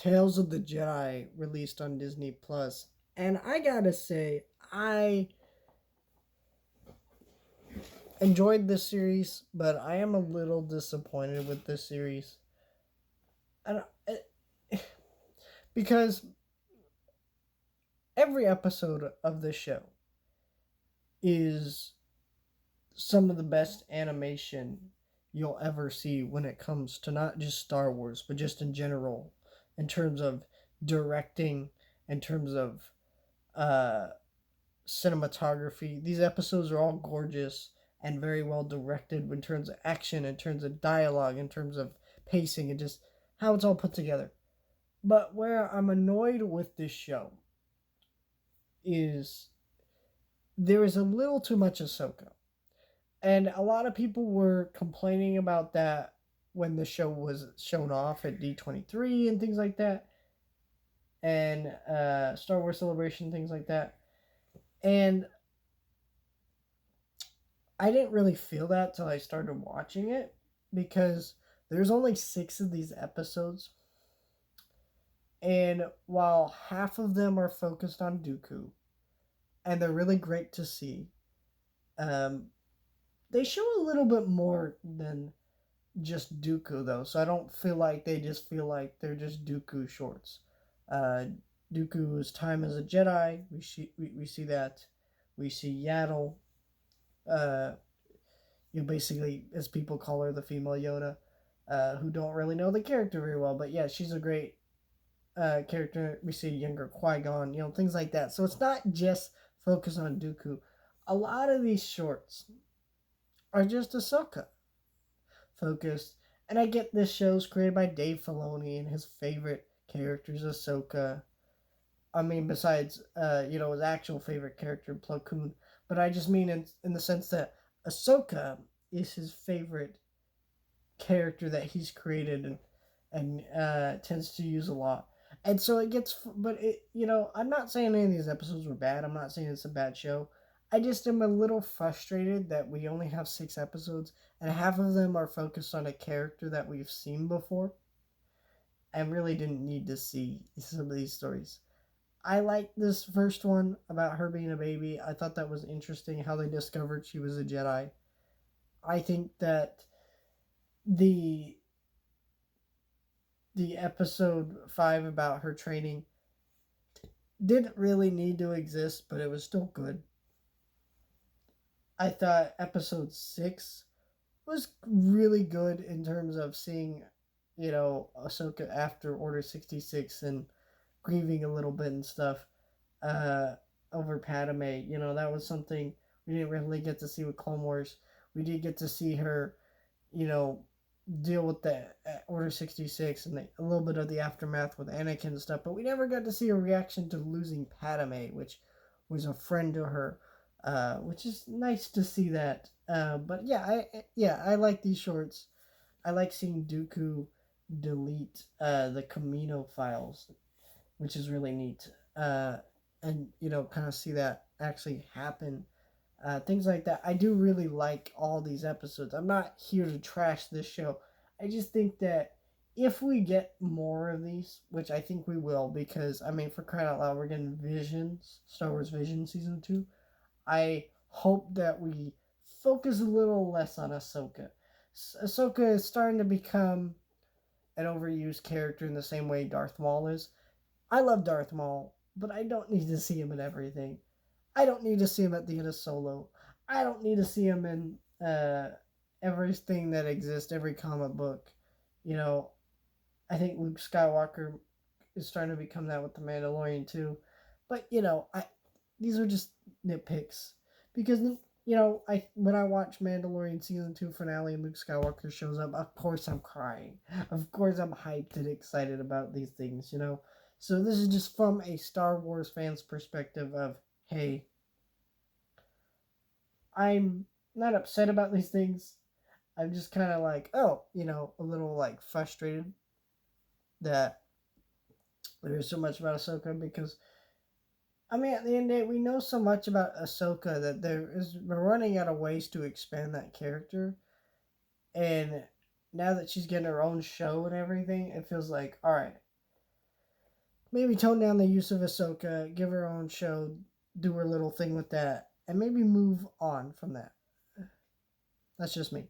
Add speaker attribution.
Speaker 1: Tales of the Jedi released on Disney Plus, and I gotta say, I enjoyed this series, but I am a little disappointed with this series. I don't, because every episode of this show is some of the best animation you'll ever see when it comes to not just Star Wars, but just in general, in terms of directing, in terms of uh, cinematography. These episodes are all gorgeous and very well directed in terms of action, in terms of dialogue, in terms of pacing, and just how it's all put together. But where I'm annoyed with this show is there is a little too much Ahsoka. And a lot of people were complaining about that when the show was shown off at D23 and things like that, and Star Wars Celebration, things like that. And I didn't really feel that till I started watching it because there's only 6 of these episodes. And while half of them are focused on Dooku, and they're really great to see, um, they show a little bit more than just Dooku though, so I don't feel like they just feel like they're just Dooku shorts. Uh, Dooku's time as a Jedi, we see that. We see Yaddle, uh, basically, as people call her, the female Yoda, who don't really know the character very well, but yeah, she's a great character. We see younger Qui-Gon, things like that. So it's not just focused on Dooku. A lot of these shorts are just Ahsoka focused. And I get this show's created by Dave Filoni and his favorite characters, Ahsoka. I mean, besides, his actual favorite character, Plo Koon. But I just mean in the sense that Ahsoka is his favorite character that he's created and tends to use a lot. And so it gets, but I'm not saying any of these episodes were bad. I'm not saying it's a bad show. I just am a little frustrated that we only have 6 episodes and half of them are focused on a character that we've seen before and really didn't need to see some of these stories. I like this first one about her being a baby. I thought that was interesting how they discovered she was a Jedi. I think that the the episode 5 about her training didn't really need to exist, but it was still good. I thought episode 6 was really good in terms of seeing, Ahsoka after Order 66 and grieving a little bit and stuff uh, over Padme. That was something we didn't really get to see with Clone Wars. We did get to see her, you know, deal with the Order 66 and a little bit of the aftermath with Anakin and stuff, but we never got to see a reaction to losing Padme, which was a friend to her, which is nice to see that. But I like these shorts. I like seeing Dooku delete the Camino files, which is really neat. And kind of see that actually happen. Things like that. I do really like all these episodes. I'm not here to trash this show. I just think that if we get more of these, which I think we will, because I mean, for crying out loud, we're getting Visions, Star Wars Vision season 2. I hope that we focus a little less on Ahsoka. Ahsoka is starting to become an overused character in the same way Darth Maul is. I love Darth Maul, but I don't need to see him in everything. I don't need to see him at the end of Solo. I don't need to see him in everything that exists, every comic book. You know, I think Luke Skywalker is starting to become that with the Mandalorian too. But these are just nitpicks because I when I watch Mandalorian season 2 finale and Luke Skywalker shows up, of course I'm crying. Of course I'm hyped and excited about these things. So this is just from a Star Wars fan's perspective of, hey, I'm not upset about these things. I'm just kind of like, oh, a little like frustrated that there's so much about Ahsoka because, I mean, at the end of the day, we know so much about Ahsoka that we're running out of ways to expand that character. And now that she's getting her own show and everything, it feels like, all right, Maybe tone down the use of Ahsoka, give her own show, do her little thing with that, and maybe move on from that. That's just me.